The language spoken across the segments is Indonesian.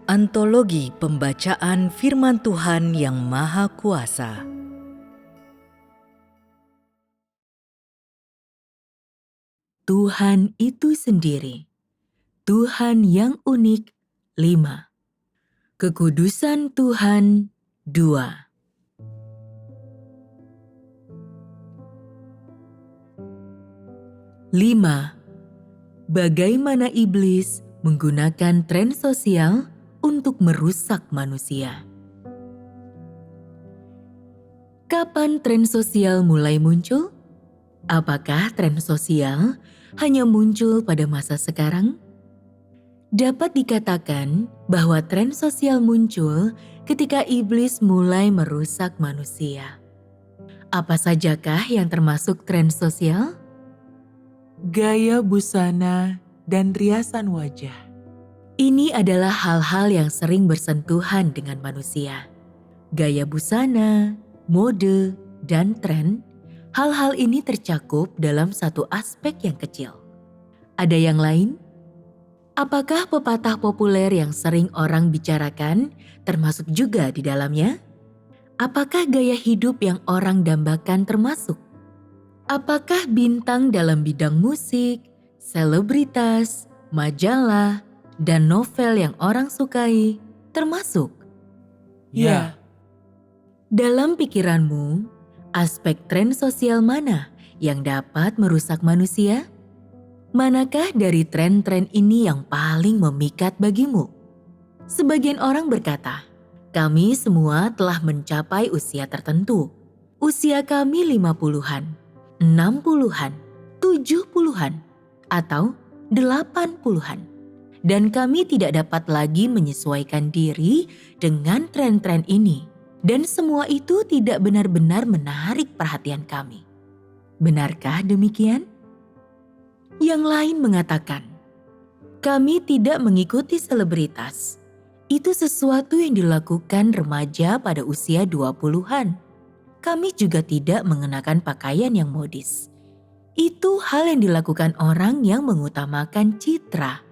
Antologi Pembacaan Firman Tuhan yang Maha Kuasa. Tuhan itu sendiri, Tuhan yang unik 5. Kekudusan Tuhan 2. Lima, bagaimana iblis menggunakan tren sosial untuk merusak manusia. Kapan tren sosial mulai muncul? Apakah tren sosial hanya muncul pada masa sekarang? Dapat dikatakan bahwa tren sosial muncul ketika iblis mulai merusak manusia. Apa sajakah yang termasuk tren sosial? Gaya busana dan riasan wajah. Ini adalah hal-hal yang sering bersentuhan dengan manusia. Gaya busana, mode, dan tren, hal-hal ini tercakup dalam satu aspek yang kecil. Ada yang lain? Apakah pepatah populer yang sering orang bicarakan termasuk juga di dalamnya? Apakah gaya hidup yang orang dambakan termasuk? Apakah bintang dalam bidang musik, selebritas, majalah, dan novel yang orang sukai termasuk? Ya, Dalam pikiranmu, aspek tren sosial mana yang dapat merusak manusia? Manakah dari tren-tren ini yang paling memikat bagimu? Sebagian orang berkata, kami semua telah mencapai usia tertentu. Usia kami 50-an, 60-an, 70-an, atau 80-an. Dan kami tidak dapat lagi menyesuaikan diri dengan tren-tren ini. Dan semua itu tidak benar-benar menarik perhatian kami. Benarkah demikian? Yang lain mengatakan, kami tidak mengikuti selebritas. Itu sesuatu yang dilakukan remaja pada usia 20-an. Kami juga tidak mengenakan pakaian yang modis. Itu hal yang dilakukan orang yang mengutamakan citra.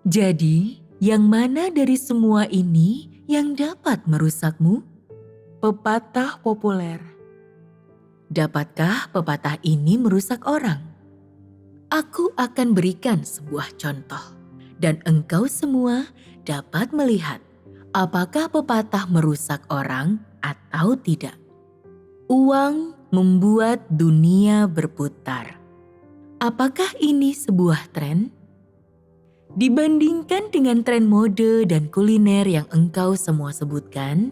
Jadi, yang mana dari semua ini yang dapat merusakmu? pepatah populer. Dapatkah pepatah ini merusak orang? Aku akan berikan sebuah contoh, dan engkau semua dapat melihat apakah pepatah merusak orang atau tidak. Uang membuat dunia berputar. Apakah ini sebuah tren? Dibandingkan dengan tren mode dan kuliner yang engkau semua sebutkan,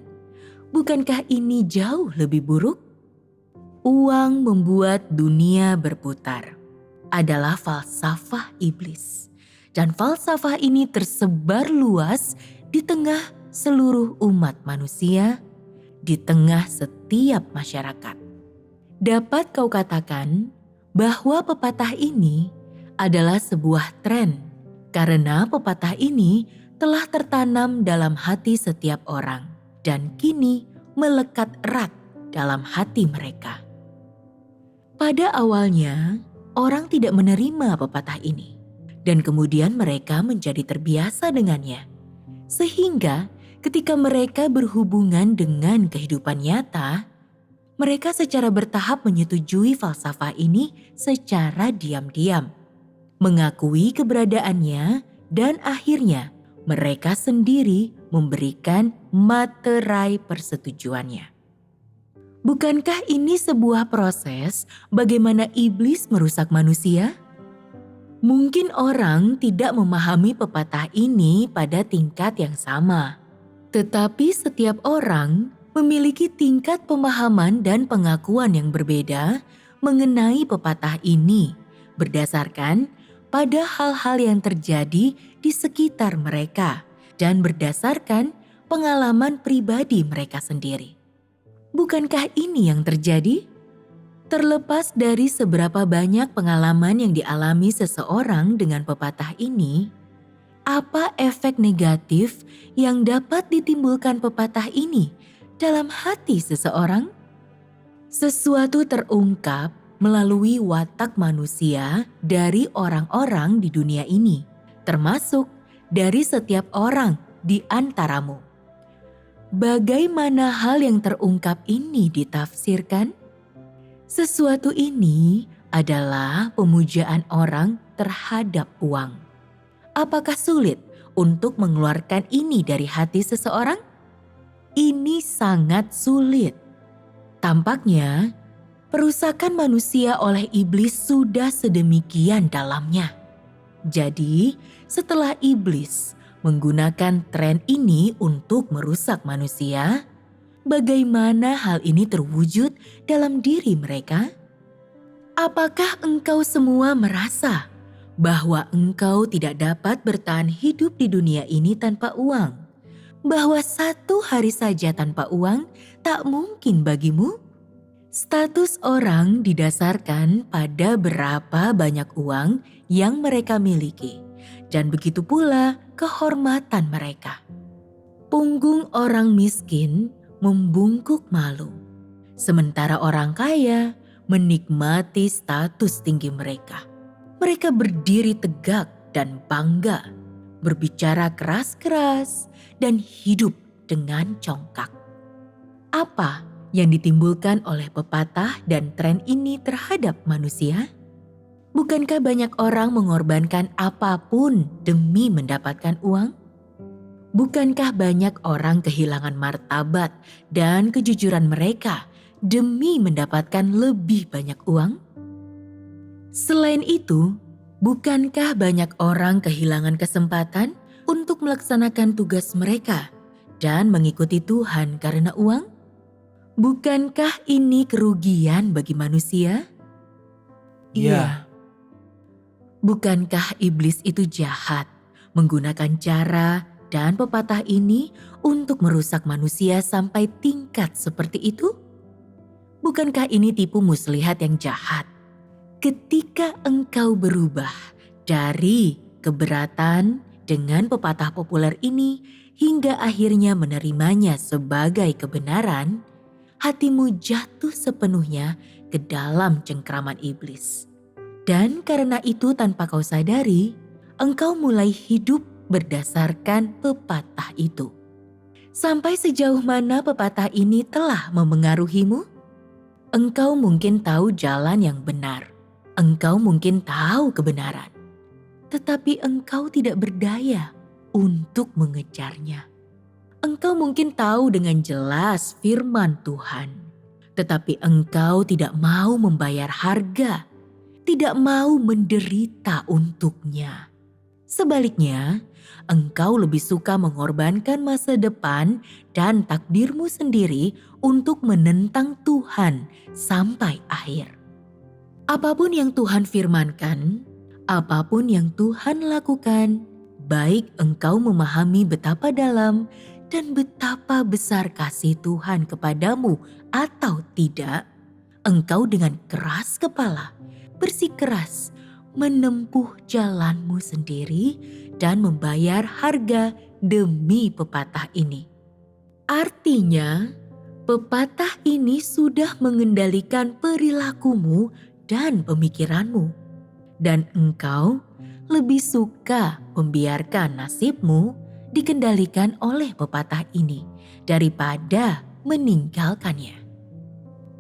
bukankah ini jauh lebih buruk? Uang membuat dunia berputar adalah falsafah iblis. Dan falsafah ini tersebar luas di tengah seluruh umat manusia, di tengah setiap masyarakat. Dapat kau katakan bahwa pepatah ini adalah sebuah tren, karena pepatah ini telah tertanam dalam hati setiap orang dan kini melekat erat dalam hati mereka. Pada awalnya, orang tidak menerima pepatah ini, dan kemudian mereka menjadi terbiasa dengannya. Sehingga ketika mereka berhubungan dengan kehidupan nyata, mereka secara bertahap menyetujui falsafah ini secara diam-diam, mengakui keberadaannya, dan akhirnya mereka sendiri memberikan materai persetujuannya. Bukankah ini sebuah proses bagaimana iblis merusak manusia? Mungkin orang tidak memahami pepatah ini pada tingkat yang sama. Tetapi setiap orang memiliki tingkat pemahaman dan pengakuan yang berbeda mengenai pepatah ini berdasarkan pada hal-hal yang terjadi di sekitar mereka dan berdasarkan pengalaman pribadi mereka sendiri. Bukankah ini yang terjadi? Terlepas dari seberapa banyak pengalaman yang dialami seseorang dengan pepatah ini, apa efek negatif yang dapat ditimbulkan pepatah ini dalam hati seseorang? Sesuatu terungkap melalui watak manusia dari orang-orang di dunia ini, termasuk dari setiap orang di antaramu. Bagaimana hal yang terungkap ini ditafsirkan? Sesuatu ini adalah pemujaan orang terhadap uang. Apakah sulit untuk mengeluarkan ini dari hati seseorang? Ini sangat sulit. Tampaknya, perusakan manusia oleh iblis sudah sedemikian dalamnya. Jadi, setelah iblis menggunakan tren ini untuk merusak manusia, bagaimana hal ini terwujud dalam diri mereka? Apakah engkau semua merasa bahwa engkau tidak dapat bertahan hidup di dunia ini tanpa uang? Bahwa satu hari saja tanpa uang tak mungkin bagimu? Status orang didasarkan pada berapa banyak uang yang mereka miliki, dan begitu pula kehormatan mereka. Punggung orang miskin membungkuk malu, sementara orang kaya menikmati status tinggi mereka. Mereka berdiri tegak dan bangga, berbicara keras-keras, dan hidup dengan congkak. Apa yang ditimbulkan oleh pepatah dan tren ini terhadap manusia? Bukankah banyak orang mengorbankan apapun demi mendapatkan uang? Bukankah banyak orang kehilangan martabat dan kejujuran mereka demi mendapatkan lebih banyak uang? Selain itu, bukankah banyak orang kehilangan kesempatan untuk melaksanakan tugas mereka dan mengikuti Tuhan karena uang? Bukankah ini kerugian bagi manusia? Iya. Bukankah iblis itu jahat, menggunakan cara dan pepatah ini untuk merusak manusia sampai tingkat seperti itu? Bukankah ini tipu muslihat yang jahat? Ketika engkau berubah dari keberatan dengan pepatah populer ini hingga akhirnya menerimanya sebagai kebenaran, hatimu jatuh sepenuhnya ke dalam cengkraman iblis. Dan karena itu tanpa kau sadari, engkau mulai hidup berdasarkan pepatah itu. Sampai sejauh mana pepatah ini telah memengaruhimu? Engkau mungkin tahu jalan yang benar. Engkau mungkin tahu kebenaran. Tetapi engkau tidak berdaya untuk mengejarnya. Engkau mungkin tahu dengan jelas firman Tuhan. Tetapi engkau tidak mau membayar harga. Tidak mau menderita untuknya. Sebaliknya, engkau lebih suka mengorbankan masa depan dan takdirmu sendiri untuk menentang Tuhan sampai akhir. Apapun yang Tuhan firmankan, apapun yang Tuhan lakukan, baik engkau memahami betapa dalam dan betapa besar kasih Tuhan kepadamu atau tidak, engkau dengan keras kepala bersikeras menempuh jalanmu sendiri dan membayar harga demi pepatah ini. Artinya, pepatah ini sudah mengendalikan perilakumu dan pemikiranmu. Dan engkau lebih suka membiarkan nasibmu dikendalikan oleh pepatah ini daripada meninggalkannya.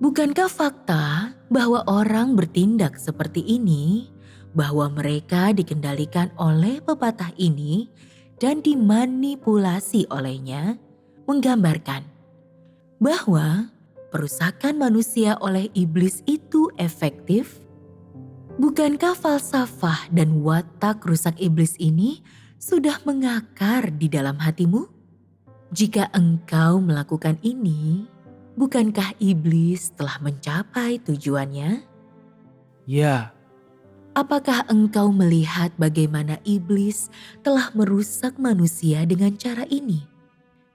Bukankah fakta bahwa orang bertindak seperti ini, bahwa mereka dikendalikan oleh pepatah ini dan dimanipulasi olehnya, menggambarkan bahwa perusakan manusia oleh iblis itu efektif? Bukankah falsafah dan watak rusak iblis ini sudah mengakar di dalam hatimu? Jika engkau melakukan ini, bukankah iblis telah mencapai tujuannya? Ya. Apakah engkau melihat bagaimana iblis telah merusak manusia dengan cara ini?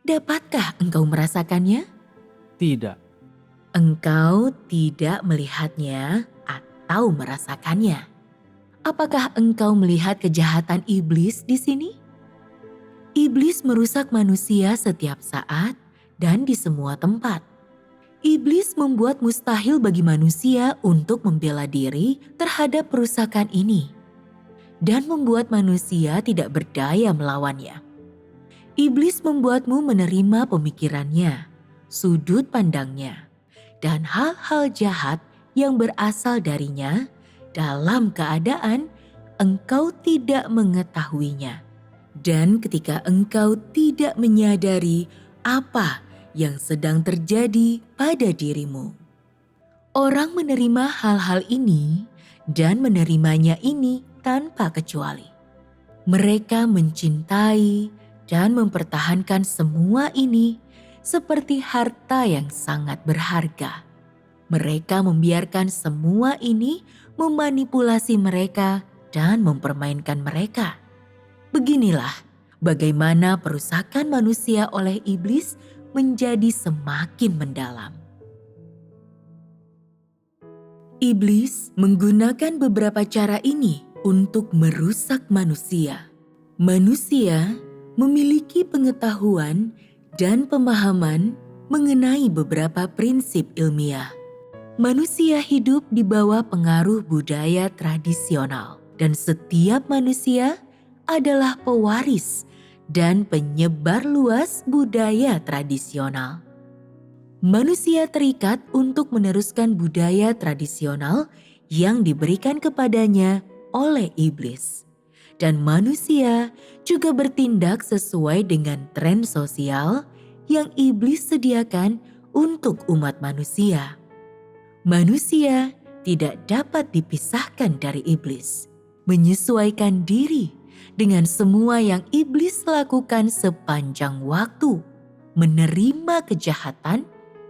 Dapatkah engkau merasakannya? Tidak. Engkau tidak melihatnya atau merasakannya. Apakah engkau melihat kejahatan iblis di sini? Iblis merusak manusia setiap saat dan di semua tempat. Iblis membuat mustahil bagi manusia untuk membela diri terhadap perusakan ini dan membuat manusia tidak berdaya melawannya. Iblis membuatmu menerima pemikirannya, sudut pandangnya, dan hal-hal jahat yang berasal darinya dalam keadaan engkau tidak mengetahuinya. Dan ketika engkau tidak menyadari apa yang sedang terjadi pada dirimu. Orang menerima hal-hal ini dan menerimanya ini tanpa kecuali. Mereka mencintai dan mempertahankan semua ini seperti harta yang sangat berharga. Mereka membiarkan semua ini memanipulasi mereka dan mempermainkan mereka. Beginilah bagaimana perusakan manusia oleh iblis menjadi semakin mendalam. Iblis menggunakan beberapa cara ini untuk merusak manusia. Manusia memiliki pengetahuan dan pemahaman mengenai beberapa prinsip ilmiah. Manusia hidup di bawah pengaruh budaya tradisional, dan setiap manusia adalah pewaris dan penyebar luas budaya tradisional. Manusia terikat untuk meneruskan budaya tradisional yang diberikan kepadanya oleh iblis. Dan manusia juga bertindak sesuai dengan tren sosial yang iblis sediakan untuk umat manusia. Manusia tidak dapat dipisahkan dari iblis, menyesuaikan diri dengan semua yang iblis lakukan sepanjang waktu, menerima kejahatan,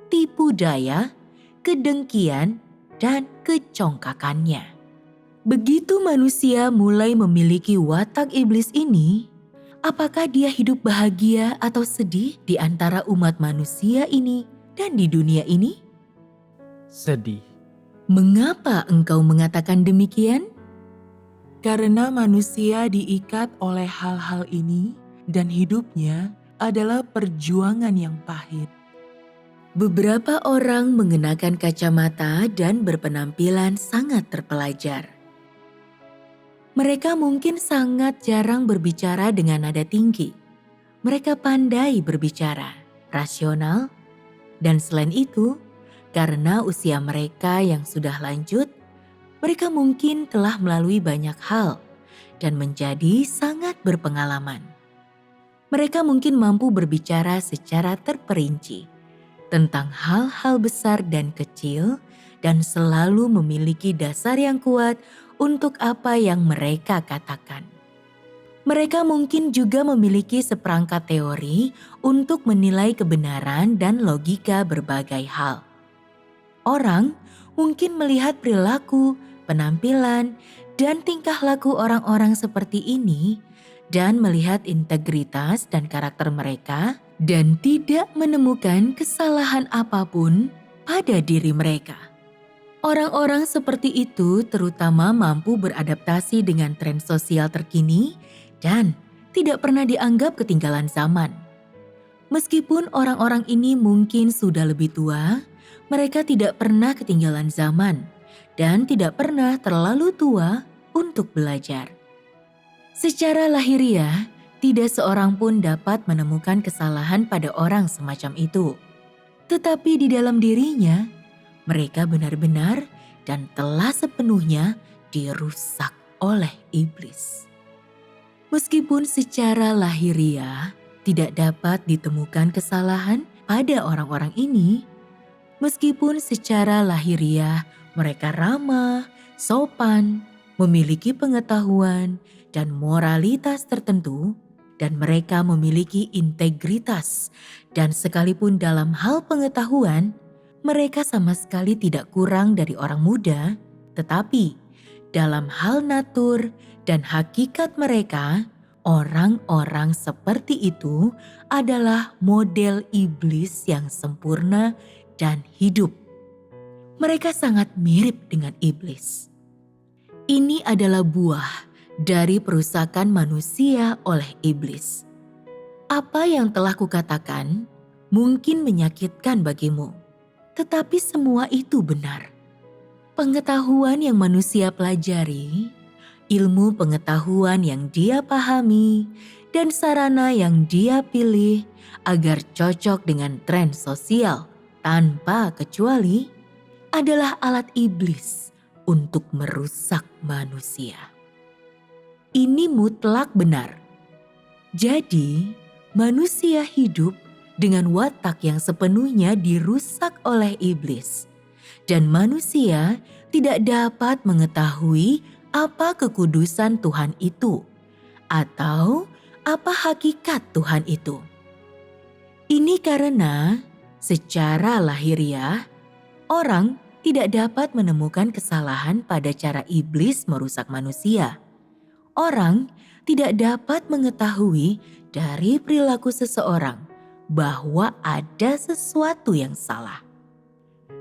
tipu daya, kedengkian, dan kecongkakannya. Begitu manusia mulai memiliki watak iblis ini, apakah dia hidup bahagia atau sedih di antara umat manusia ini dan di dunia ini? Sedih. Mengapa engkau mengatakan demikian? Karena manusia diikat oleh hal-hal ini dan hidupnya adalah perjuangan yang pahit. Beberapa orang mengenakan kacamata dan berpenampilan sangat terpelajar. Mereka mungkin sangat jarang berbicara dengan nada tinggi. Mereka pandai berbicara, rasional, dan selain itu, karena usia mereka yang sudah lanjut, mereka mungkin telah melalui banyak hal dan menjadi sangat berpengalaman. Mereka mungkin mampu berbicara secara terperinci tentang hal-hal besar dan kecil dan selalu memiliki dasar yang kuat untuk apa yang mereka katakan. Mereka mungkin juga memiliki seperangkat teori untuk menilai kebenaran dan logika berbagai hal. Orang mungkin melihat perilaku, penampilan, dan tingkah laku orang-orang seperti ini dan melihat integritas dan karakter mereka dan tidak menemukan kesalahan apapun pada diri mereka. Orang-orang seperti itu terutama mampu beradaptasi dengan tren sosial terkini dan tidak pernah dianggap ketinggalan zaman. Meskipun orang-orang ini mungkin sudah lebih tua, mereka tidak pernah ketinggalan zaman dan tidak pernah terlalu tua untuk belajar. Secara lahiriah, tidak seorang pun dapat menemukan kesalahan pada orang semacam itu. Tetapi di dalam dirinya, mereka benar-benar dan telah sepenuhnya dirusak oleh iblis. Meskipun secara lahiriah tidak dapat ditemukan kesalahan pada orang-orang ini, meskipun secara lahiriah mereka ramah, sopan, memiliki pengetahuan dan moralitas tertentu, dan mereka memiliki integritas, dan sekalipun dalam hal pengetahuan, mereka sama sekali tidak kurang dari orang muda, tetapi dalam hal natur dan hakikat mereka, orang-orang seperti itu adalah model iblis yang sempurna dan hidup. Mereka sangat mirip dengan iblis. Ini adalah buah dari perusakan manusia oleh iblis. Apa yang telah kukatakan mungkin menyakitkan bagimu, tetapi semua itu benar. Pengetahuan yang manusia pelajari, ilmu pengetahuan yang dia pahami, dan sarana yang dia pilih agar cocok dengan tren sosial tanpa kecuali adalah alat iblis untuk merusak manusia. Ini mutlak benar. Jadi, manusia hidup dengan watak yang sepenuhnya dirusak oleh iblis. Dan manusia tidak dapat mengetahui apa kekudusan Tuhan itu atau apa hakikat Tuhan itu. Ini karena secara lahiriah orang tidak dapat menemukan kesalahan pada cara iblis merusak manusia. Orang tidak dapat mengetahui dari perilaku seseorang bahwa ada sesuatu yang salah.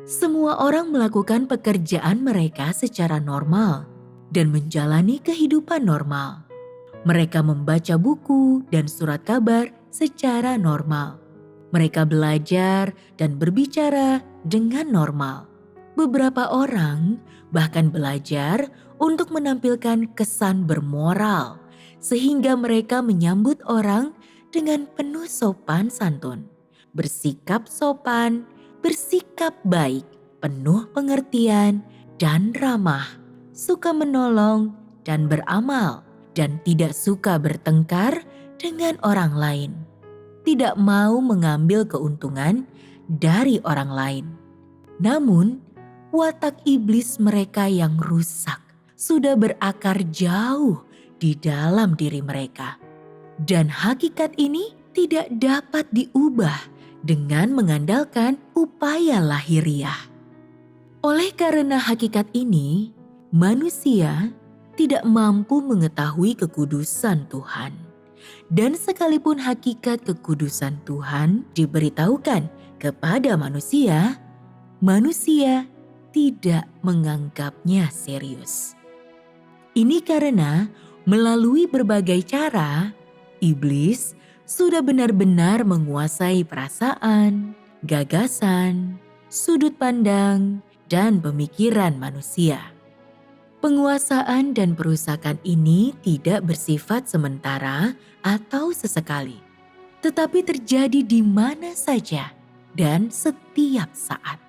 Semua orang melakukan pekerjaan mereka secara normal dan menjalani kehidupan normal. Mereka membaca buku dan surat kabar secara normal. Mereka belajar dan berbicara dengan normal. Beberapa orang bahkan belajar untuk menampilkan kesan bermoral, sehingga mereka menyambut orang dengan penuh sopan santun, bersikap sopan, bersikap baik, penuh pengertian, dan ramah, suka menolong dan beramal, dan tidak suka bertengkar dengan orang lain, tidak mau mengambil keuntungan dari orang lain. Namun, watak iblis mereka yang rusak sudah berakar jauh di dalam diri mereka. Dan hakikat ini tidak dapat diubah dengan mengandalkan upaya lahiriah. Oleh karena hakikat ini, manusia tidak mampu mengetahui kekudusan Tuhan. Dan sekalipun hakikat kekudusan Tuhan diberitahukan kepada manusia, manusia tidak menganggapnya serius. Ini karena melalui berbagai cara, iblis sudah benar-benar menguasai perasaan, gagasan, sudut pandang, dan pemikiran manusia. Penguasaan dan perusakan ini tidak bersifat sementara atau sesekali, tetapi terjadi di mana saja dan setiap saat.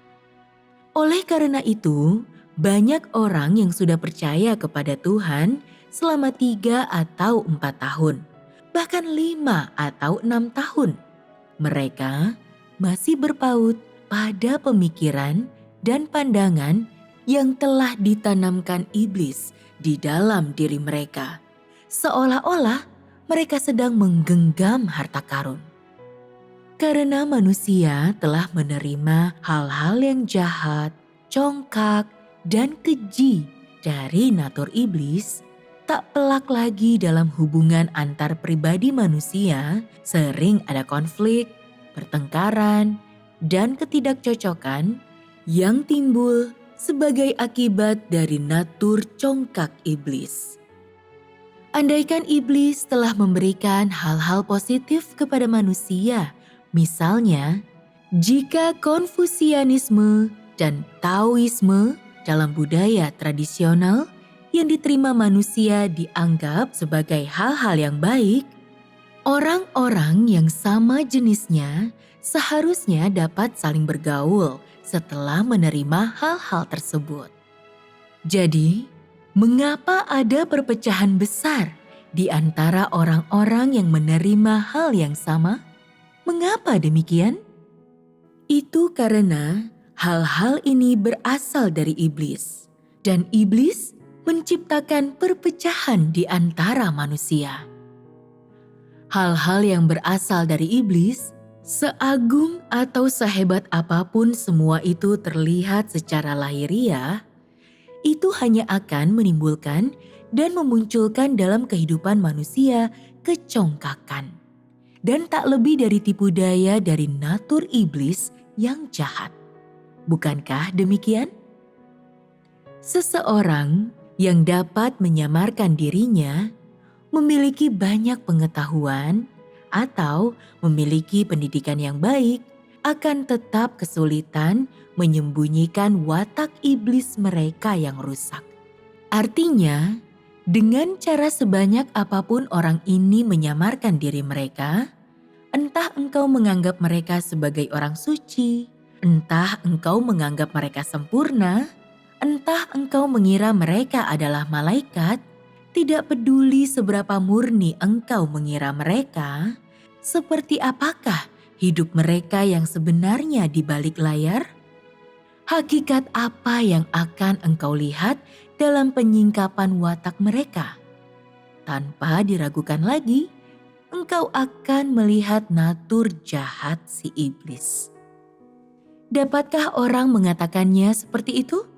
Oleh karena itu, banyak orang yang sudah percaya kepada Tuhan selama 3 atau 4 tahun, bahkan 5 atau 6 tahun. Mereka masih berpaut pada pemikiran dan pandangan yang telah ditanamkan iblis di dalam diri mereka, seolah-olah mereka sedang menggenggam harta karun. Karena manusia telah menerima hal-hal yang jahat, congkak, dan keji dari natur iblis, tak pelak lagi dalam hubungan antar pribadi manusia sering ada konflik, pertengkaran, dan ketidakcocokan yang timbul sebagai akibat dari natur congkak iblis. Andaikan iblis telah memberikan hal-hal positif kepada manusia, misalnya jika Konfusianisme dan Taoisme dalam budaya tradisional yang diterima manusia dianggap sebagai hal-hal yang baik, orang-orang yang sama jenisnya seharusnya dapat saling bergaul setelah menerima hal-hal tersebut. Jadi, mengapa ada perpecahan besar di antara orang-orang yang menerima hal yang sama? Mengapa demikian? Itu karena hal-hal ini berasal dari iblis, dan iblis menciptakan perpecahan di antara manusia. Hal-hal yang berasal dari iblis, seagung atau sehebat apapun semua itu terlihat secara lahiriah, itu hanya akan menimbulkan dan memunculkan dalam kehidupan manusia kecongkakan, dan tak lebih dari tipu daya dari natur iblis yang jahat. Bukankah demikian? Seseorang yang dapat menyamarkan dirinya, memiliki banyak pengetahuan, atau memiliki pendidikan yang baik, akan tetap kesulitan menyembunyikan watak iblis mereka yang rusak. Artinya, Dengan cara sebanyak apapun orang ini menyamarkan diri mereka, entah engkau menganggap mereka sebagai orang suci, entah engkau menganggap mereka sempurna, entah engkau mengira mereka adalah malaikat, tidak peduli seberapa murni engkau mengira mereka, seperti apakah hidup mereka yang sebenarnya di balik layar? Hakikat apa yang akan engkau lihat dalam penyingkapan watak mereka? Tanpa diragukan lagi, engkau akan melihat natur jahat si iblis. Dapatkah orang mengatakannya seperti itu?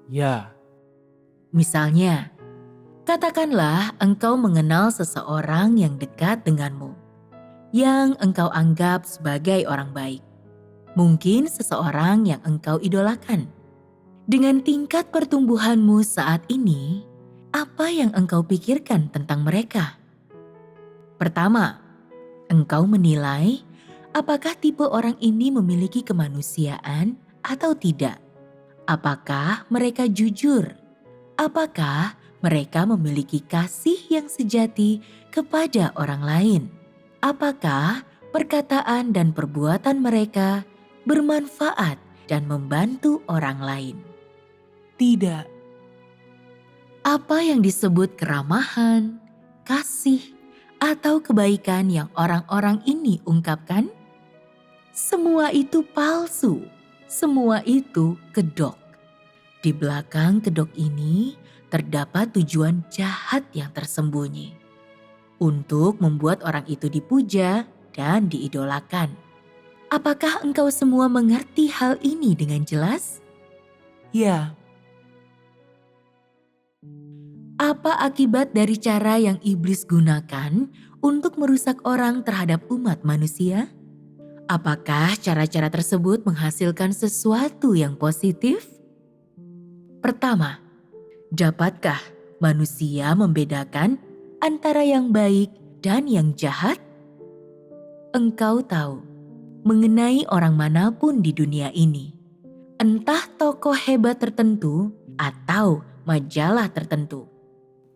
Ya, Misalnya, katakanlah engkau mengenal seseorang yang dekat denganmu, yang engkau anggap sebagai orang baik. Mungkin seseorang yang engkau idolakan. Dengan tingkat pertumbuhanmu saat ini, apa yang engkau pikirkan tentang mereka? Pertama, engkau menilai apakah tipe orang ini memiliki kemanusiaan atau tidak. Apakah mereka jujur? Apakah mereka memiliki kasih yang sejati kepada orang lain? Apakah perkataan dan perbuatan mereka bermanfaat dan membantu orang lain? Tidak. Apa yang disebut keramahan, kasih, atau kebaikan yang orang-orang ini ungkapkan? Semua itu palsu, semua itu kedok. Di belakang kedok ini terdapat tujuan jahat yang tersembunyi untuk membuat orang itu dipuja dan diidolakan. Apakah engkau semua mengerti hal ini dengan jelas? Ya, Apa akibat dari cara yang iblis gunakan untuk merusak orang terhadap umat manusia? Apakah cara-cara tersebut menghasilkan sesuatu yang positif? Pertama, dapatkah manusia membedakan antara yang baik dan yang jahat? Engkau tahu mengenai orang manapun di dunia ini, entah tokoh hebat tertentu atau majalah tertentu.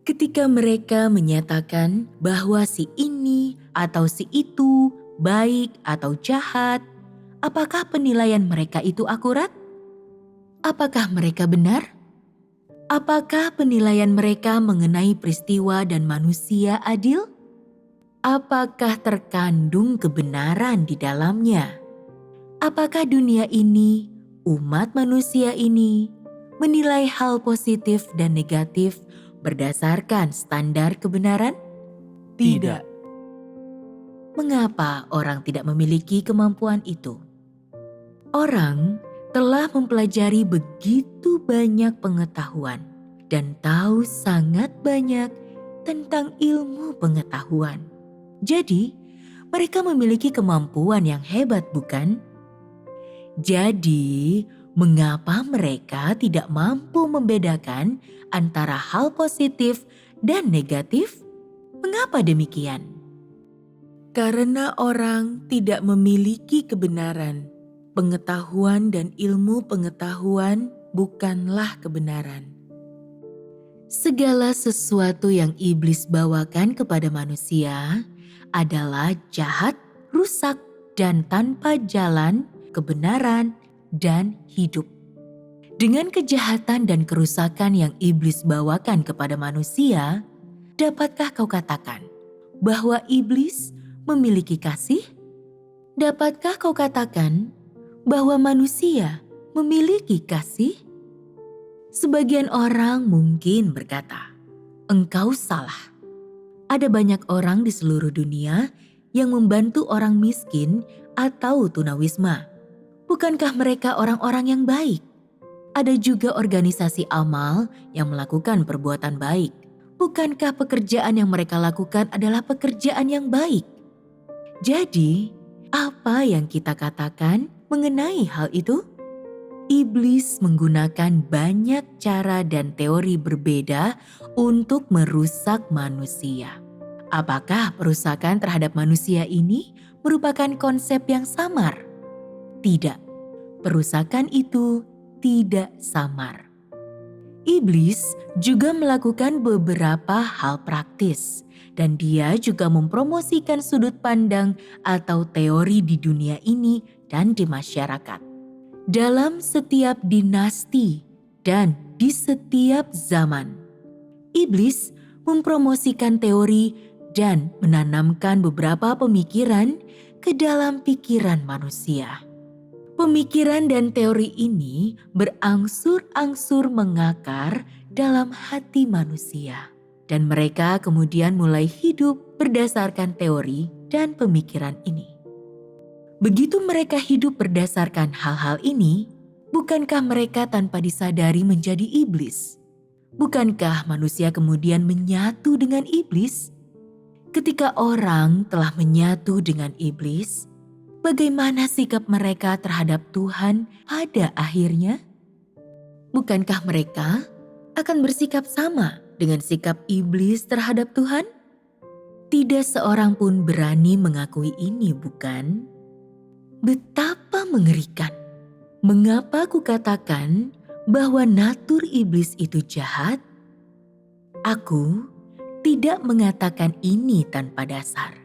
Ketika mereka menyatakan bahwa si ini atau si itu baik atau jahat, apakah penilaian mereka itu akurat? Apakah mereka benar? Apakah penilaian mereka mengenai peristiwa dan manusia adil? Apakah terkandung kebenaran di dalamnya? Apakah dunia ini, umat manusia ini, menilai hal positif dan negatif berdasarkan standar kebenaran? tidak. Mengapa orang tidak memiliki kemampuan itu? Orang telah mempelajari begitu banyak pengetahuan dan tahu sangat banyak tentang ilmu pengetahuan. Jadi, mereka memiliki kemampuan yang hebat, bukan? Jadi, mengapa mereka tidak mampu membedakan antara hal positif dan negatif? Mengapa demikian? Karena orang tidak memiliki kebenaran. Pengetahuan dan ilmu pengetahuan bukanlah kebenaran. Segala sesuatu yang iblis bawakan kepada manusia adalah jahat, rusak, dan tanpa jalan, kebenaran, dan hidup. Dengan kejahatan dan kerusakan yang iblis bawakan kepada manusia, dapatkah kau katakan bahwa iblis memiliki kasih? Dapatkah kau katakan bahwa manusia memiliki kasih? Sebagian orang mungkin berkata, "Engkau salah. Ada banyak orang di seluruh dunia yang membantu orang miskin atau tunawisma. Bukankah mereka orang-orang yang baik? Ada juga organisasi amal yang melakukan perbuatan baik. Bukankah pekerjaan yang mereka lakukan adalah pekerjaan yang baik?" Jadi, apa yang kita katakan mengenai hal itu? Iblis menggunakan banyak cara dan teori berbeda untuk merusak manusia. Apakah perusakan terhadap manusia ini merupakan konsep yang samar? Tidak, perusakan itu tidak samar. Iblis juga melakukan beberapa hal praktis, dan dia juga mempromosikan sudut pandang atau teori di dunia ini dan di masyarakat. Dalam setiap dinasti dan di setiap zaman, iblis mempromosikan teori dan menanamkan beberapa pemikiran ke dalam pikiran manusia. Pemikiran dan teori ini berangsur-angsur mengakar dalam hati manusia, dan mereka kemudian mulai hidup berdasarkan teori dan pemikiran ini. Begitu mereka hidup berdasarkan hal-hal ini, bukankah mereka tanpa disadari menjadi iblis? Bukankah manusia kemudian menyatu dengan iblis? Ketika orang telah menyatu dengan iblis, bagaimana sikap mereka terhadap Tuhan pada akhirnya? Bukankah mereka akan bersikap sama dengan sikap iblis terhadap Tuhan? Tidak seorang pun berani mengakui ini, bukan? Betapa mengerikan. Mengapa kukatakan bahwa natur iblis itu jahat? Aku tidak mengatakan ini tanpa dasar.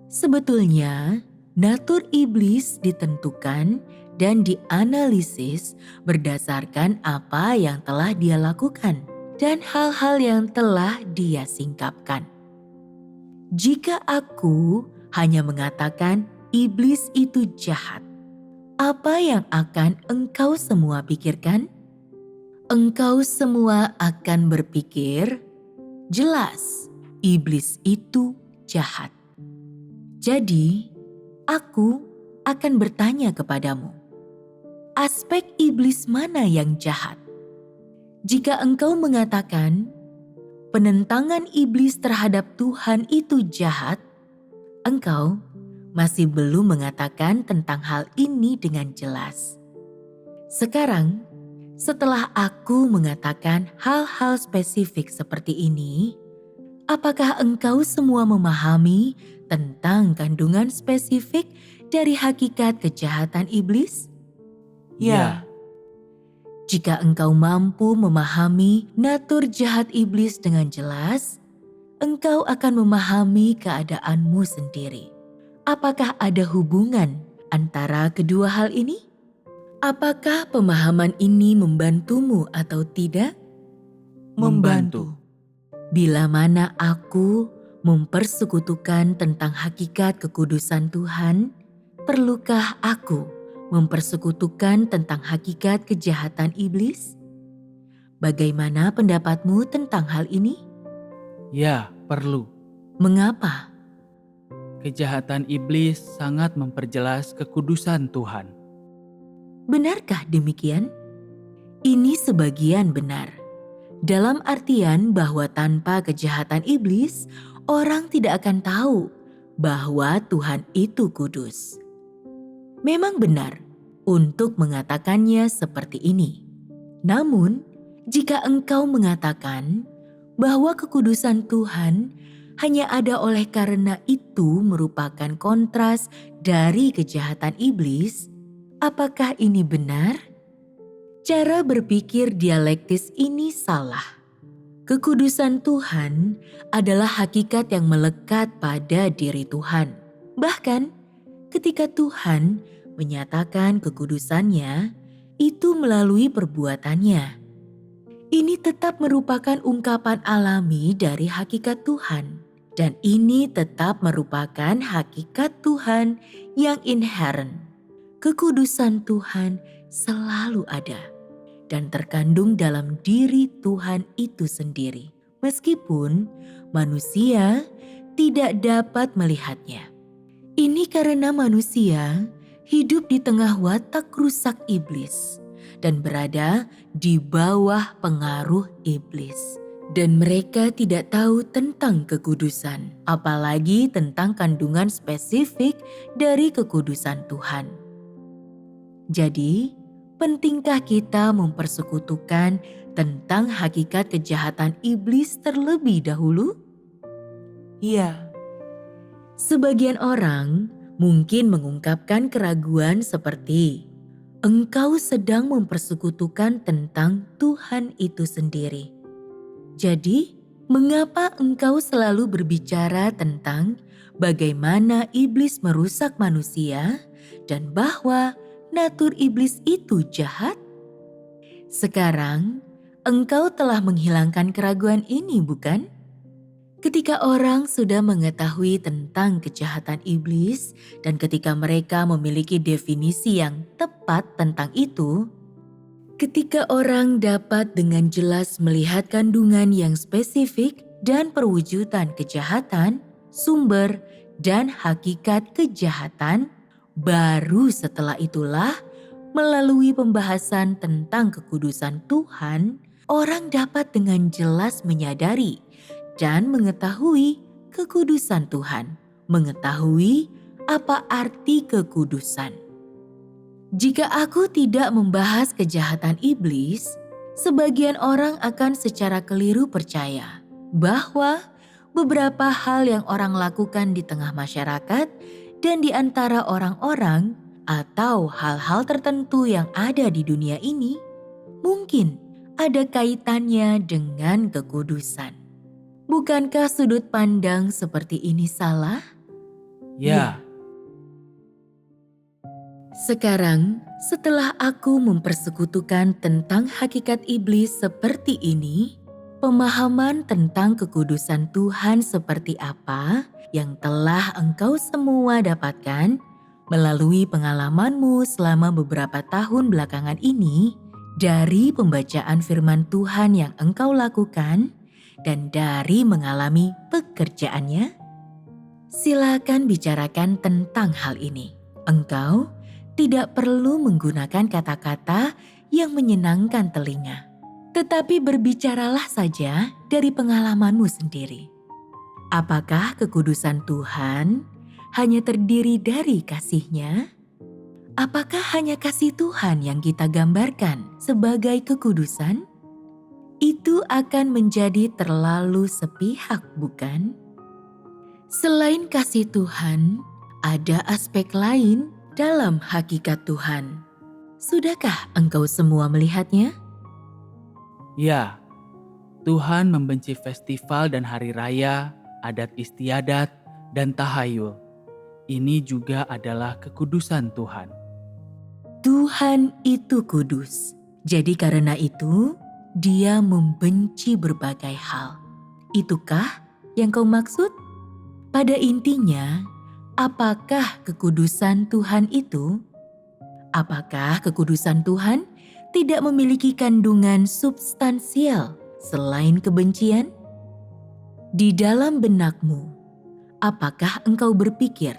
Sebetulnya, natur iblis ditentukan dan dianalisis berdasarkan apa yang telah dia lakukan dan hal-hal yang telah dia singkapkan. Jika aku hanya mengatakan iblis itu jahat, apa yang akan engkau semua pikirkan? Engkau semua akan berpikir, jelas iblis itu jahat. Jadi, aku akan bertanya kepadamu, aspek iblis mana yang jahat? Jika engkau mengatakan penentangan iblis terhadap Tuhan itu jahat, engkau masih belum mengatakan tentang hal ini dengan jelas. Sekarang, setelah aku mengatakan hal-hal spesifik seperti ini, apakah engkau semua memahami tentang kandungan spesifik dari hakikat kejahatan iblis? Ya. Jika engkau mampu memahami natur jahat iblis dengan jelas, engkau akan memahami keadaanmu sendiri. Apakah ada hubungan antara kedua hal ini? Apakah pemahaman ini membantumu atau tidak? Membantu. Bila mana aku mempersekutukan tentang hakikat kekudusan Tuhan, perlukah aku mempersekutukan tentang hakikat kejahatan iblis? Bagaimana pendapatmu tentang hal ini? Ya, perlu. Mengapa? Kejahatan iblis sangat memperjelas kekudusan Tuhan. Benarkah demikian? Ini sebagian benar. Dalam artian bahwa tanpa kejahatan iblis, orang tidak akan tahu bahwa Tuhan itu kudus. Memang benar untuk mengatakannya seperti ini. Namun, jika engkau mengatakan bahwa kekudusan Tuhan hanya ada oleh karena itu merupakan kontras dari kejahatan iblis, apakah ini benar? Cara berpikir dialektis ini salah. Kekudusan Tuhan adalah hakikat yang melekat pada diri Tuhan. Bahkan ketika Tuhan menyatakan kekudusannya, itu melalui perbuatannya. Ini tetap merupakan ungkapan alami dari hakikat Tuhan. Dan ini tetap merupakan hakikat Tuhan yang inherent. Kekudusan Tuhan selalu ada dan terkandung dalam diri Tuhan itu sendiri, meskipun manusia tidak dapat melihatnya. Ini karena manusia hidup di tengah watak rusak iblis dan berada di bawah pengaruh iblis. Dan mereka tidak tahu tentang kekudusan, apalagi tentang kandungan spesifik dari kekudusan Tuhan. Jadi, pentingkah kita mempersekutukan tentang hakikat kejahatan iblis terlebih dahulu? Iya. Sebagian orang mungkin mengungkapkan keraguan seperti, engkau sedang mempersekutukan tentang Tuhan itu sendiri. Jadi, mengapa engkau selalu berbicara tentang bagaimana iblis merusak manusia dan bahwa natur iblis itu jahat? Sekarang, engkau telah menghilangkan keraguan ini, bukan? Ketika orang sudah mengetahui tentang kejahatan iblis dan ketika mereka memiliki definisi yang tepat tentang itu, ketika orang dapat dengan jelas melihat kandungan yang spesifik dan perwujudan kejahatan, sumber, dan hakikat kejahatan, baru setelah itulah melalui pembahasan tentang kekudusan Tuhan, orang dapat dengan jelas menyadari dan mengetahui kekudusan Tuhan, mengetahui apa arti kekudusan. Jika aku tidak membahas kejahatan iblis, sebagian orang akan secara keliru percaya bahwa beberapa hal yang orang lakukan di tengah masyarakat dan di antara orang-orang atau hal-hal tertentu yang ada di dunia ini mungkin ada kaitannya dengan kekudusan. Bukankah sudut pandang seperti ini salah? Ya, Sekarang, setelah aku mempersekutukan tentang hakikat iblis seperti ini, pemahaman tentang kekudusan Tuhan seperti apa yang telah engkau semua dapatkan melalui pengalamanmu selama beberapa tahun belakangan ini dari pembacaan firman Tuhan yang engkau lakukan dan dari mengalami pekerjaannya? Silakan bicarakan tentang hal ini. Engkau tidak perlu menggunakan kata-kata yang menyenangkan telinga, tetapi berbicaralah saja dari pengalamanmu sendiri. Apakah kekudusan Tuhan hanya terdiri dari kasih-Nya? Apakah hanya kasih Tuhan yang kita gambarkan sebagai kekudusan? Itu akan menjadi terlalu sepihak, bukan? Selain kasih Tuhan, ada aspek lain dalam hakikat Tuhan. Sudahkah engkau semua melihatnya? ya. Tuhan membenci festival dan hari raya, adat istiadat, dan tahayul. Ini juga adalah kekudusan Tuhan. Tuhan itu kudus. Jadi karena itu, Dia membenci berbagai hal. Itukah yang kau maksud? Pada intinya, apakah kekudusan Tuhan itu? Apakah kekudusan Tuhan tidak memiliki kandungan substansial selain kebencian? Di dalam benakmu, apakah engkau berpikir,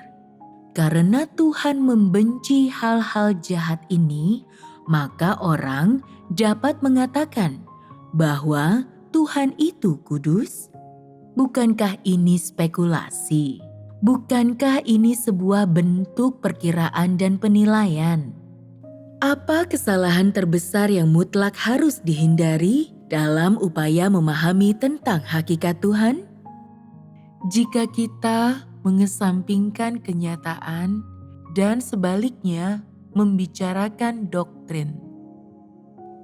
karena Tuhan membenci hal-hal jahat ini, maka orang dapat mengatakan bahwa Tuhan itu kudus? Bukankah ini spekulasi? Bukankah ini sebuah bentuk perkiraan dan penilaian? Apa kesalahan terbesar yang mutlak harus dihindari dalam upaya memahami tentang hakikat Tuhan? Jika kita mengesampingkan kenyataan dan sebaliknya membicarakan doktrin.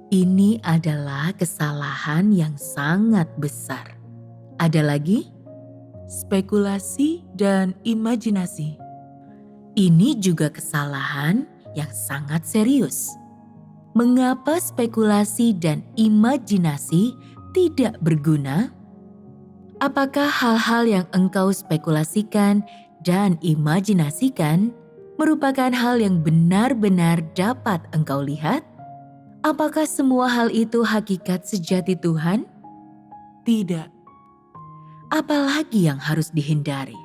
Ini adalah kesalahan yang sangat besar. Ada lagi? Spekulasi dan imajinasi. Ini juga kesalahan yang sangat serius. Mengapa spekulasi dan imajinasi tidak berguna? Apakah hal-hal yang engkau spekulasikan dan imajinasikan merupakan hal yang benar-benar dapat engkau lihat? Apakah semua hal itu hakikat sejati Tuhan? Tidak. Apalagi yang harus dihindari?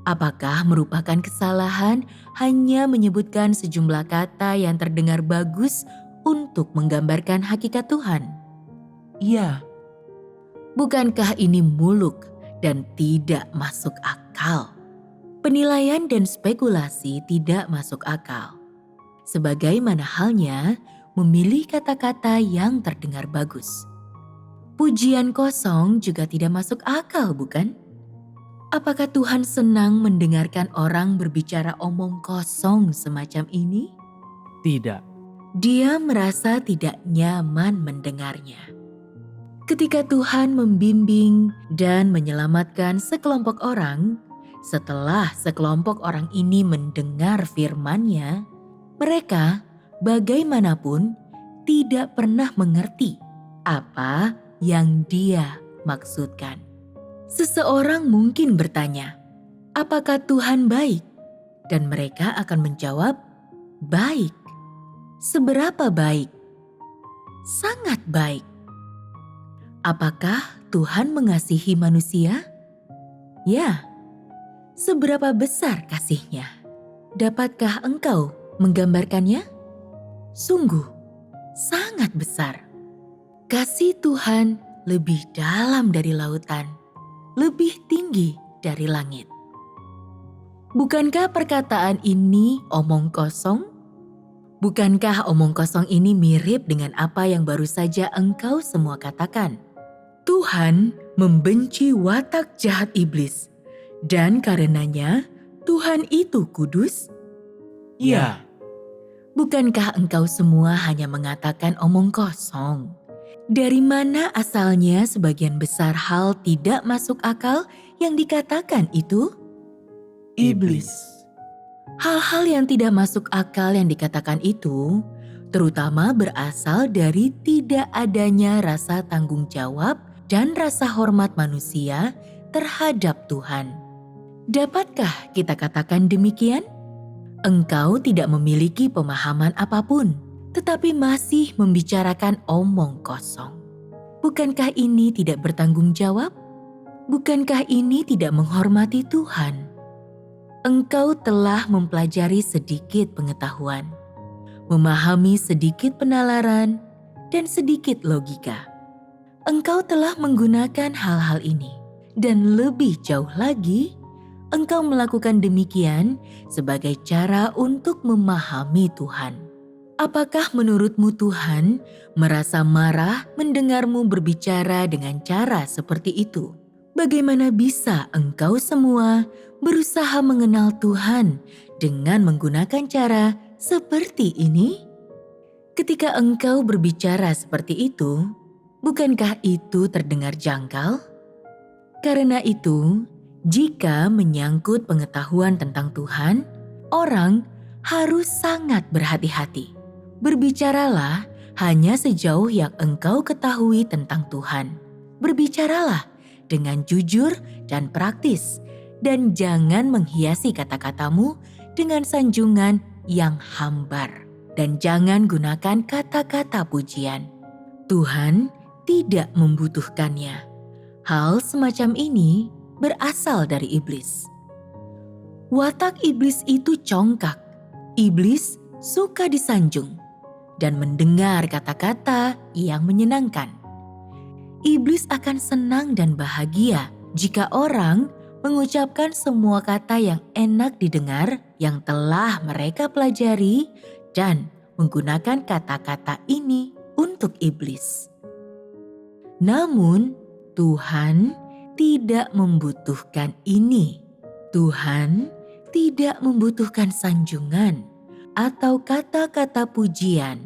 Apakah merupakan kesalahan hanya menyebutkan sejumlah kata yang terdengar bagus untuk menggambarkan hakikat Tuhan? Ya, Bukankah ini muluk dan tidak masuk akal? Penilaian dan spekulasi tidak masuk akal. Sebagaimana halnya memilih kata-kata yang terdengar bagus. Pujian kosong juga tidak masuk akal, bukan? Apakah Tuhan senang mendengarkan orang berbicara omong kosong semacam ini? Tidak, Dia merasa tidak nyaman mendengarnya. Ketika Tuhan membimbing dan menyelamatkan sekelompok orang, setelah sekelompok orang ini mendengar firman-Nya, mereka bagaimanapun tidak pernah mengerti apa yang Dia maksudkan. Seseorang mungkin bertanya, "Apakah Tuhan baik?" Dan mereka akan menjawab, "Baik." Seberapa baik? Sangat baik. Apakah Tuhan mengasihi manusia? Ya. Seberapa besar kasih-Nya? Dapatkah engkau menggambarkannya? Sungguh, sangat besar. Kasih Tuhan lebih dalam dari lautan, lebih tinggi dari langit. Bukankah perkataan ini omong kosong? Bukankah omong kosong ini mirip dengan apa yang baru saja engkau semua katakan? Tuhan membenci watak jahat iblis, dan karenanya Tuhan itu kudus? Ya, Bukankah engkau semua hanya mengatakan omong kosong? Dari mana asalnya sebagian besar hal tidak masuk akal yang dikatakan itu? iblis. Hal-hal yang tidak masuk akal yang dikatakan itu terutama berasal dari tidak adanya rasa tanggung jawab dan rasa hormat manusia terhadap Tuhan. Dapatkah kita katakan demikian? Engkau tidak memiliki pemahaman apapun, tetapi masih membicarakan omong kosong. Bukankah ini tidak bertanggung jawab? Bukankah ini tidak menghormati Tuhan? Engkau telah mempelajari sedikit pengetahuan, memahami sedikit penalaran, dan sedikit logika. Engkau telah menggunakan hal-hal ini, dan lebih jauh lagi, engkau melakukan demikian sebagai cara untuk memahami Tuhan. Apakah menurutmu Tuhan merasa marah mendengarmu berbicara dengan cara seperti itu? Bagaimana bisa engkau semua berusaha mengenal Tuhan dengan menggunakan cara seperti ini? Ketika engkau berbicara seperti itu, bukankah itu terdengar janggal? Karena itu, jika menyangkut pengetahuan tentang Tuhan, orang harus sangat berhati-hati. Berbicaralah hanya sejauh yang engkau ketahui tentang Tuhan. Berbicaralah dengan jujur dan praktis, dan jangan menghiasi kata-katamu dengan sanjungan yang hambar. Dan jangan gunakan kata-kata pujian. Tuhan tidak membutuhkannya. Hal semacam ini berasal dari iblis. Watak iblis itu congkak. Iblis suka disanjung dan mendengar kata-kata yang menyenangkan. Iblis akan senang dan bahagia jika orang mengucapkan semua kata yang enak didengar yang telah mereka pelajari dan menggunakan kata-kata ini untuk iblis. Namun, Tuhan tidak membutuhkan ini. Tuhan tidak membutuhkan sanjungan atau kata-kata pujian,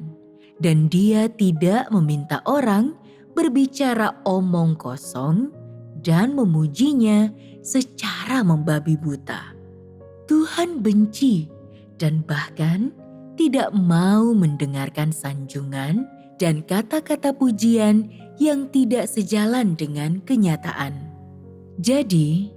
dan Dia tidak meminta orang berbicara omong kosong dan memujinya secara membabi buta. Tuhan benci dan bahkan tidak mau mendengarkan sanjungan dan kata-kata pujian yang tidak sejalan dengan kenyataan. Jadi,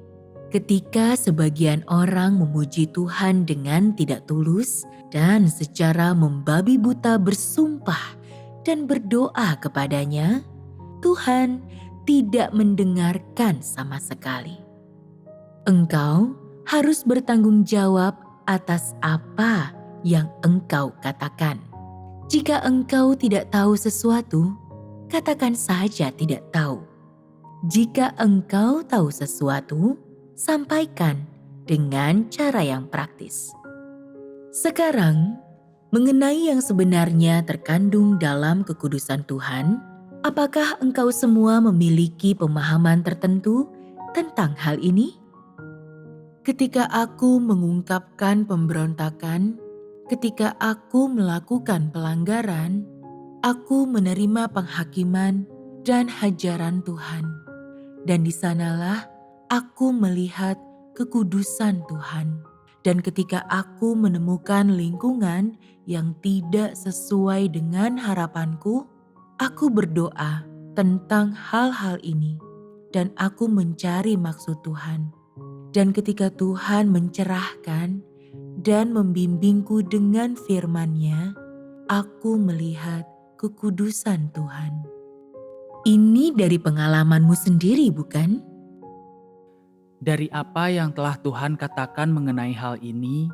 ketika sebagian orang memuji Tuhan dengan tidak tulus dan secara membabi buta bersumpah dan berdoa kepadanya, Tuhan tidak mendengarkan sama sekali. Engkau harus bertanggung jawab atas apa yang engkau katakan. Jika engkau tidak tahu sesuatu, katakan saja tidak tahu. Jika engkau tahu sesuatu, sampaikan dengan cara yang praktis. Sekarang, mengenai yang sebenarnya terkandung dalam kekudusan Tuhan, apakah engkau semua memiliki pemahaman tertentu tentang hal ini? Ketika aku mengungkapkan pemberontakan, Ketika aku melakukan pelanggaran, aku menerima penghakiman dan hajaran Tuhan. Dan di sanalah aku melihat kekudusan Tuhan. Dan ketika aku menemukan lingkungan yang tidak sesuai dengan harapanku, aku berdoa tentang hal-hal ini. Dan aku mencari maksud Tuhan. Dan ketika Tuhan mencerahkan dan membimbingku dengan firman-Nya, aku melihat kekudusan Tuhan. Ini dari pengalamanmu sendiri, bukan? Dari apa yang telah Tuhan katakan mengenai hal ini,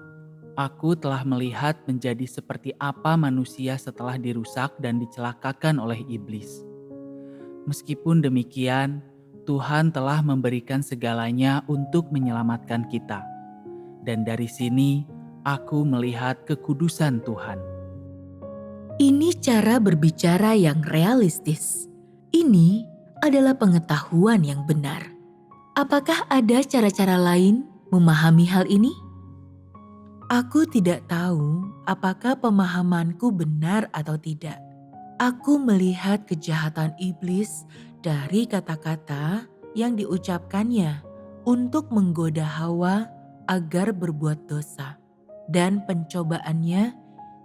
aku telah melihat menjadi seperti apa manusia setelah dirusak dan dicelakakan oleh iblis. Meskipun demikian, Tuhan telah memberikan segalanya untuk menyelamatkan kita. Dan dari sini, aku melihat kekudusan Tuhan. Ini cara berbicara yang realistis. Ini adalah pengetahuan yang benar. Apakah ada cara-cara lain memahami hal ini? Aku tidak tahu apakah pemahamanku benar atau tidak. Aku melihat kejahatan iblis dari kata-kata yang diucapkannya untuk menggoda Hawa agar berbuat dosa dan pencobaannya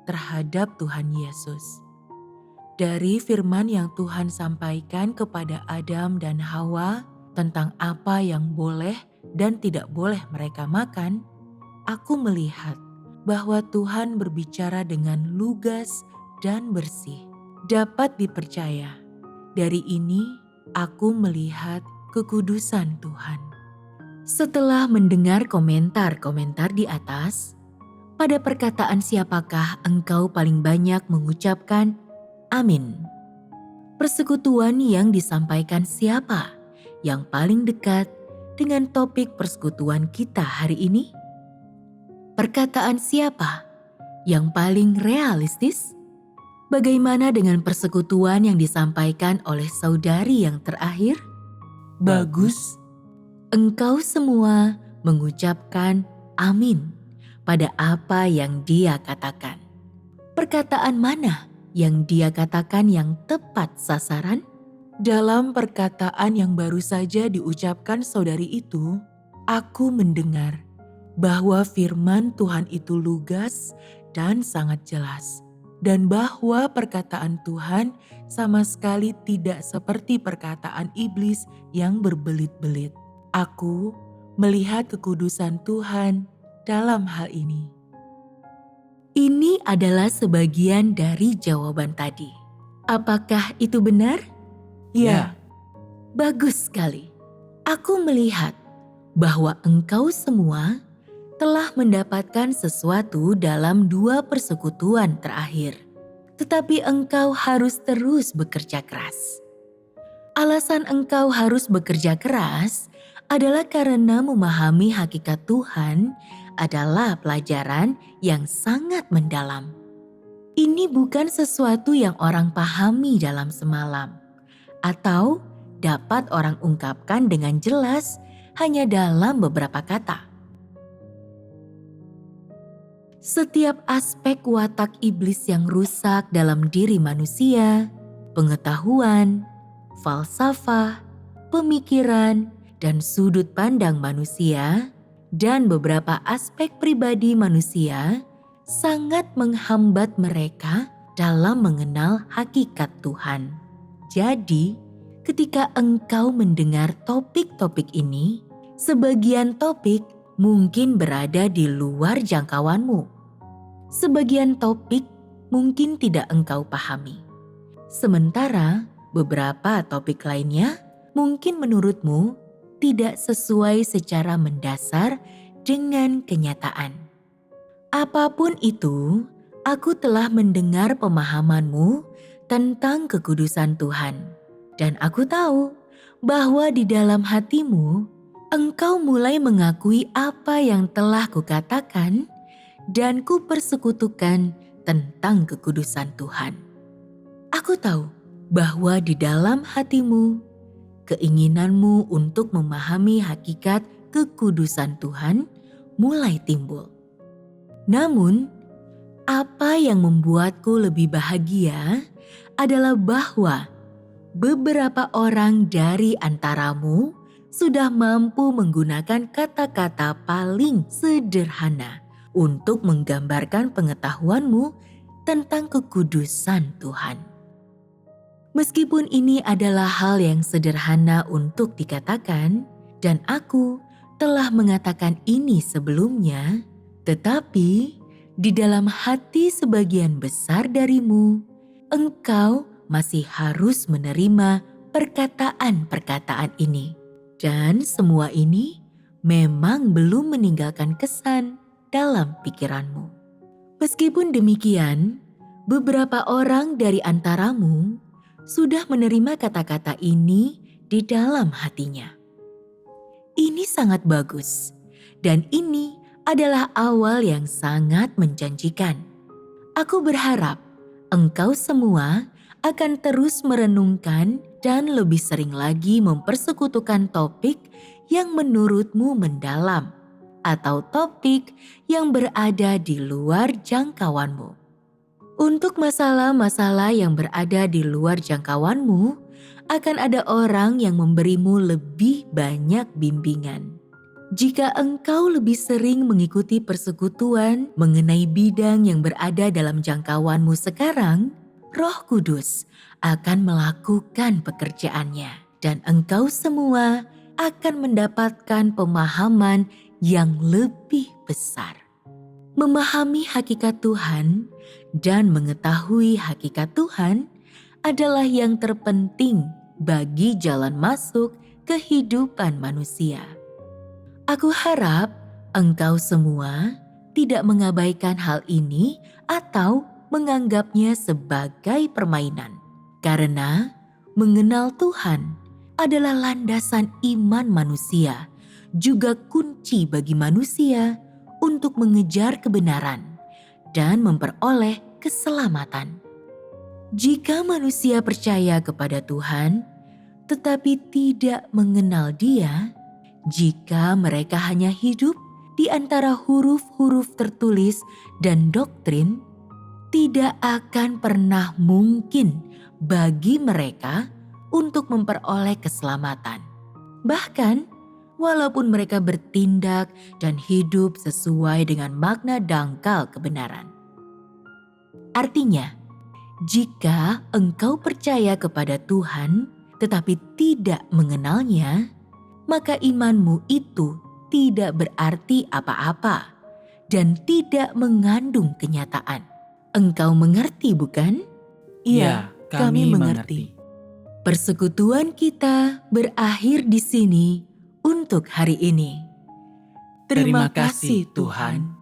terhadap Tuhan Yesus. Dari firman yang Tuhan sampaikan kepada Adam dan Hawa tentang apa yang boleh dan tidak boleh mereka makan, aku melihat bahwa Tuhan berbicara dengan lugas dan bersih, dapat dipercaya. Dari ini, aku melihat kekudusan Tuhan. Setelah mendengar komentar-komentar di atas, pada perkataan siapakah engkau paling banyak mengucapkan amin? Persekutuan yang disampaikan siapa yang paling dekat dengan topik persekutuan kita hari ini? Perkataan siapa yang paling realistis? Bagaimana dengan persekutuan yang disampaikan oleh saudari yang terakhir? Bagus. Engkau semua mengucapkan amin pada apa yang dia katakan. Perkataan mana yang dia katakan yang tepat sasaran? Dalam perkataan yang baru saja diucapkan saudari itu, aku mendengar bahwa firman Tuhan itu lugas dan sangat jelas. Dan bahwa perkataan Tuhan sama sekali tidak seperti perkataan iblis yang berbelit-belit. Aku melihat kekudusan Tuhan dalam hal ini. Ini adalah sebagian dari jawaban tadi. Apakah itu benar? Ya. Bagus sekali. Aku melihat bahwa engkau semua telah mendapatkan sesuatu dalam 2 persekutuan terakhir. Tetapi engkau harus terus bekerja keras. Alasan engkau harus bekerja keras adalah karena memahami hakikat Tuhan adalah pelajaran yang sangat mendalam. Ini bukan sesuatu yang orang pahami dalam semalam, atau dapat orang ungkapkan dengan jelas hanya dalam beberapa kata. Setiap aspek watak iblis yang rusak dalam diri manusia, pengetahuan, falsafah, pemikiran, dan sudut pandang manusia, dan beberapa aspek pribadi manusia sangat menghambat mereka dalam mengenal hakikat Tuhan. Jadi, ketika engkau mendengar topik-topik ini, sebagian topik mungkin berada di luar jangkauanmu. Sebagian topik mungkin tidak engkau pahami. Sementara beberapa topik lainnya mungkin menurutmu tidak sesuai secara mendasar dengan kenyataan. Apapun itu, aku telah mendengar pemahamanmu tentang kekudusan Tuhan. Dan aku tahu bahwa di dalam hatimu, engkau mulai mengakui apa yang telah kukatakan dan kupersekutukan tentang kekudusan Tuhan. Aku tahu bahwa di dalam hatimu, keinginanmu untuk memahami hakikat kekudusan Tuhan mulai timbul. Namun, Apa yang membuatku lebih bahagia adalah bahwa beberapa orang dari antaramu sudah mampu menggunakan kata-kata paling sederhana untuk menggambarkan pengetahuanmu tentang kekudusan Tuhan. Meskipun ini adalah hal yang sederhana untuk dikatakan, dan aku telah mengatakan ini sebelumnya, tetapi di dalam hati sebagian besar darimu, engkau masih harus menerima perkataan-perkataan ini. Dan semua ini memang belum meninggalkan kesan dalam pikiranmu. Meskipun demikian, beberapa orang dari antaramu sudah menerima kata-kata ini di dalam hatinya. Ini sangat bagus, dan ini adalah awal yang sangat menjanjikan. Aku berharap engkau semua akan terus merenungkan dan lebih sering lagi mempersekutukan topik yang menurutmu mendalam, atau topik yang berada di luar jangkauanmu. Untuk masalah-masalah yang berada di luar jangkauanmu, akan ada orang yang memberimu lebih banyak bimbingan. Jika engkau lebih sering mengikuti persekutuan mengenai bidang yang berada dalam jangkauanmu sekarang, Roh Kudus akan melakukan pekerjaannya, dan engkau semua akan mendapatkan pemahaman yang lebih besar. Memahami hakikat Tuhan dan mengetahui hakikat Tuhan adalah yang terpenting bagi jalan masuk kehidupan manusia. Aku harap engkau semua tidak mengabaikan hal ini atau menganggapnya sebagai permainan, karena mengenal Tuhan adalah landasan iman manusia, juga kunci bagi manusia untuk mengejar kebenaran dan memperoleh keselamatan. Jika manusia percaya kepada Tuhan, tetapi tidak mengenal Dia, jika mereka hanya hidup di antara huruf-huruf tertulis dan doktrin, tidak akan pernah mungkin bagi mereka untuk memperoleh keselamatan. Bahkan, walaupun mereka bertindak dan hidup sesuai dengan makna dangkal kebenaran. Artinya, jika engkau percaya kepada Tuhan tetapi tidak mengenalnya, maka imanmu itu tidak berarti apa-apa dan tidak mengandung kenyataan. Engkau mengerti, bukan? Ya, kami mengerti. Persekutuan kita berakhir di sini untuk hari ini. Terima kasih, Tuhan.